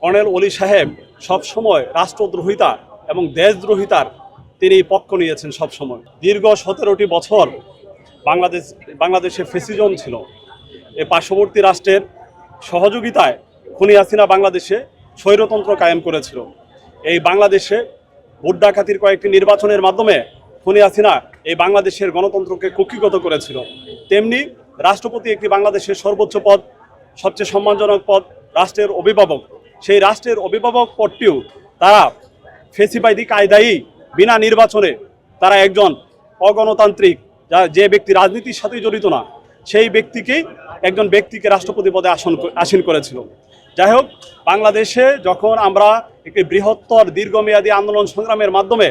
Colonel ওলি সাহেব সবসময় রাষ্ট্রদ্রোহিতা এবং দেশদ্রোহিতার তিনি পক্ষ নিয়েছেন। সবসময় দীর্ঘ 17টি বছর বাংলাদেশে ফেসিজম ছিল। এই পার্শ্ববর্তী রাষ্ট্রের সহযোগিতায় খুনি হাসিনা বাংলাদেশে স্বৈরতন্ত্র কায়েম করেছিল। এই বাংলাদেশে ভোট ডাকাতির কয়েকটি নির্বাচনের মাধ্যমে খুনি হাসিনা এই বাংলাদেশের গণতন্ত্রকে কুক্ষিগত করেছিল। তেমনি রাষ্ট্রপতি একটি বাংলাদেশের সর্বোচ্চ পদ, সবচেয়ে সম্মানজনক পদ, রাষ্ট্রের অভিভাবক। সেই রাষ্ট্রের অভিভাবক পদটিও তারা ফেসিবাদী কায়দায় বিনা নির্বাচনে তারা একজন অগণতান্ত্রিক যে ব্যক্তি রাজনীতির সাথে জড়িত না, সেই ব্যক্তিকেই একজন ব্যক্তিকে রাষ্ট্রপতি পদে আসীন করেছিল। যাই হোক, বাংলাদেশে যখন আমরা একটি বৃহত্তর দীর্ঘমেয়াদী আন্দোলন সংগ্রামের মাধ্যমে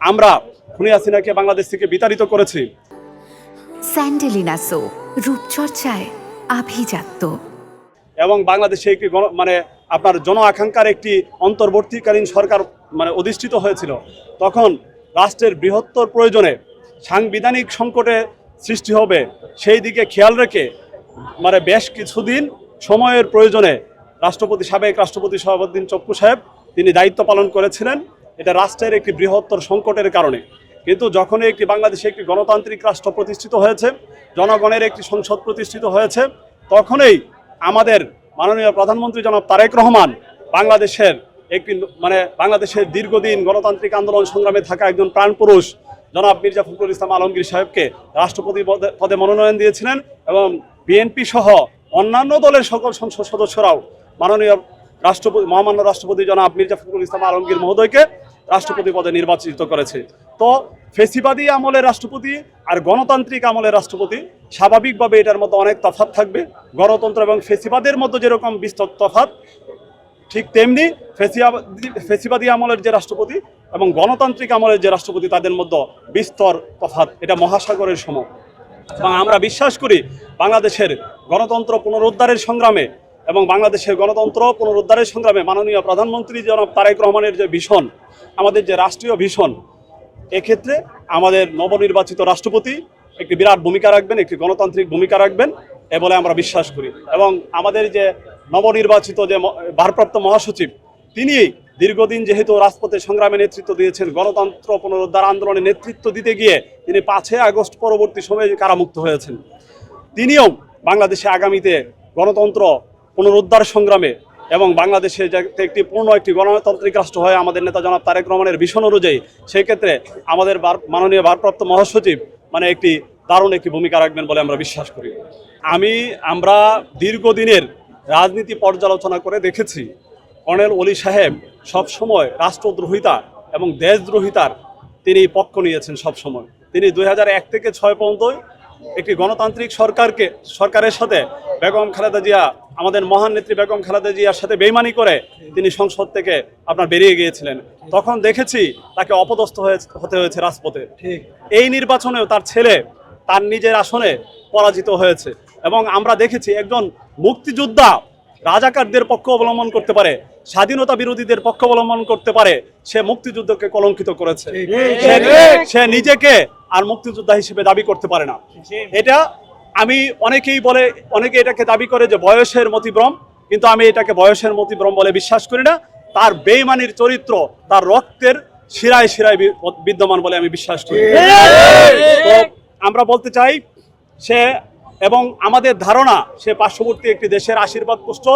আমরা খুনি হাসিনাকে বাংলাদেশ থেকে বিতাড়িত করেছি। স্যান্ডেলিনা সো রূপচর্চায় আভিজাত্য এবং বাংলাদেশে একটি আপনার জন আকাঙ্ক্ষার একটি অন্তর্বর্তীকালীন সরকার অধিষ্ঠিত হয়েছিল। তখন রাষ্ট্রের বৃহত্তর প্রয়োজনে সাংবিধানিক সংকটে সৃষ্টি হবে সেই দিকে খেয়াল রেখে বেশ কিছুদিন সময়ের প্রয়োজনে সাবেক রাষ্ট্রপতি শাহাবুদ্দিন চপ্পু সাহেব তিনি দায়িত্ব পালন করেছিলেন। এটা রাষ্ট্রের একটি বৃহত্তর সংকটের কারণে। কিন্তু যখন একটি বাংলাদেশে একটি গণতান্ত্রিক রাষ্ট্র প্রতিষ্ঠিত হয়েছে, জনগণের একটি সংসদ প্রতিষ্ঠিত হয়েছে, তখনই আমাদের মাননীয় প্রধানমন্ত্রী জনাব তারেক রহমান বাংলাদেশের দীর্ঘদিন গণতান্ত্রিক আন্দোলন সংগ্রামে থাকা একজন প্রাণপুরুষ জনাব মির্জা ফখরুল ইসলাম আলমগীর সাহেবকে রাষ্ট্রপতি পদে মনোনয়ন দিয়েছিলেন এবং বিএনপি সহ অন্যান্য দলের সকল সংসদ সদস্যরাও মাননীয় মহামান্য রাষ্ট্রপতি জনাব মির্জা ফখরুল ইসলাম আলমগীর মহোদয়কে রাষ্ট্রপতি পদে নির্বাচিত করেছে। তো ফেসিবাদী আমলের রাষ্ট্রপতি আর গণতান্ত্রিক আমলের রাষ্ট্রপতি স্বাভাবিকভাবে এটার মধ্যে অনেক তফাৎ থাকবে। গণতন্ত্র এবং ফেসিবাদের মধ্যে যেরকম বিস্তর তফাৎ, ঠিক তেমনি ফেসিবাদী আমলের যে রাষ্ট্রপতি এবং গণতান্ত্রিক আমলের যে রাষ্ট্রপতি তাদের মধ্যে বিস্তর তফাৎ, এটা মহাসাগরের সম। এবং আমরা বিশ্বাস করি বাংলাদেশের গণতন্ত্র পুনরুদ্ধারের সংগ্রামে মাননীয় প্রধানমন্ত্রী জনাব তারেক রহমানের যে ভিশন, আমাদের যে রাষ্ট্রীয় ভিশন, এক্ষেত্রে আমাদের নবনির্বাচিত রাষ্ট্রপতি একটি বিরাট ভূমিকা রাখবেন, একটি গণতান্ত্রিক ভূমিকা রাখবেন এ বলে আমরা বিশ্বাস করি। এবং আমাদের যে নবনির্বাচিত যে ভারপ্রাপ্ত মহাসচিব, তিনি দীর্ঘদিন যেহেতু রাজপথে সংগ্রামে নেতৃত্ব দিয়েছেন, গণতন্ত্র পুনরুদ্ধার আন্দোলনে নেতৃত্ব দিতে গিয়ে তিনি 5 আগস্ট পরবর্তী সময়ে কারামুক্ত হয়েছেন। তিনিও বাংলাদেশে আগামীতে গণতন্ত্র পুনরুদ্ধার সংগ্রামে এবং বাংলাদেশে একটি গণতান্ত্রিক রাষ্ট্র হয় আমাদের নেতা জনাব তারেক রহমানের ভিশন অনুযায়ী, সেক্ষেত্রে আমাদের মাননীয় ভারপ্রাপ্ত মহাসচিব একটি দারুণ একটি ভূমিকা রাখবেন বলে আমরা বিশ্বাস করি। আমরা দীর্ঘদিনের রাজনীতি পর্যালোচনা করে দেখেছি কর্নেল ওলি সাহেব সবসময় রাষ্ট্রদ্রোহিতা এবং দেশদ্রোহিতার তিনি পক্ষ নিয়েছেন। সবসময় তিনি 2001 থেকে 6 পর্যন্ত একটি গণতান্ত্রিক সরকারের সাথে বেগম খালেদা জিয়া, আমাদের মহান নেত্রী বেগম খালেদা জিয়ার সাথে বেইমানি করে তিনি সংসদ থেকে বেরিয়ে গিয়েছিলেন। তখন দেখেছি তাকে অপদস্থ হতে হয়েছে রাজপথে। এই নির্বাচনেও তার ছেলে তার নিজের আসনে পরাজিত হয়েছে। এবং আমরা দেখেছি একজন মুক্তিযোদ্ধা রাজাকারদের পক্ষ অবলম্বন করতে পারে, স্বাধীনতা বিরোধীদের পক্ষ অবলম্বন করতে পারে, সে মুক্তিযুদ্ধকে কলঙ্কিত করেছে। সে নিজেকে আর মুক্তিযোদ্ধা হিসেবে দাবি করতে পারে না। এটা অনেকে এটাকে দাবি করে যে বয়সের মতিভ্রম, কিন্তু আমি এটাকে বয়সের মতিভ্রম বলে বিশ্বাস করি না। তার বেঈমানির চরিত্র তার রক্তের শিরায় শিরায় বিদ্যমান বলে আমি বিশ্বাস করি। তো আমরা বলতে চাই এবং আমাদের ধারণা সে পার্শ্ববর্তী একটি দেশের আশীর্বাদ পুষ্ট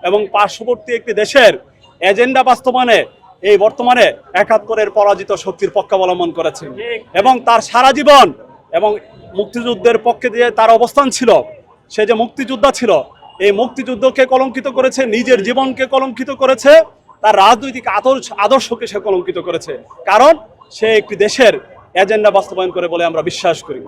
এবং পার্শ্ববর্তী একটি দেশের এজেন্ডা বাস্তবায়নে এই বর্তমানে 71-এর পরাজিত শক্তির পক্ষ অবলম্বন করেছেন। এবং তার সারা জীবন এবং মুক্তিযুদ্ধের পক্ষে যে তার অবস্থান ছিল, সে যে মুক্তিযোদ্ধা ছিল, এই মুক্তিযুদ্ধকে কলঙ্কিত করেছে, নিজের জীবনকে কলঙ্কিত করেছে, তার রাজনৈতিক আদর্শকে সে কলঙ্কিত করেছে। কারণ সে একটি দেশের এজেন্ডা বাস্তবায়ন করে বলে আমরা বিশ্বাস করি।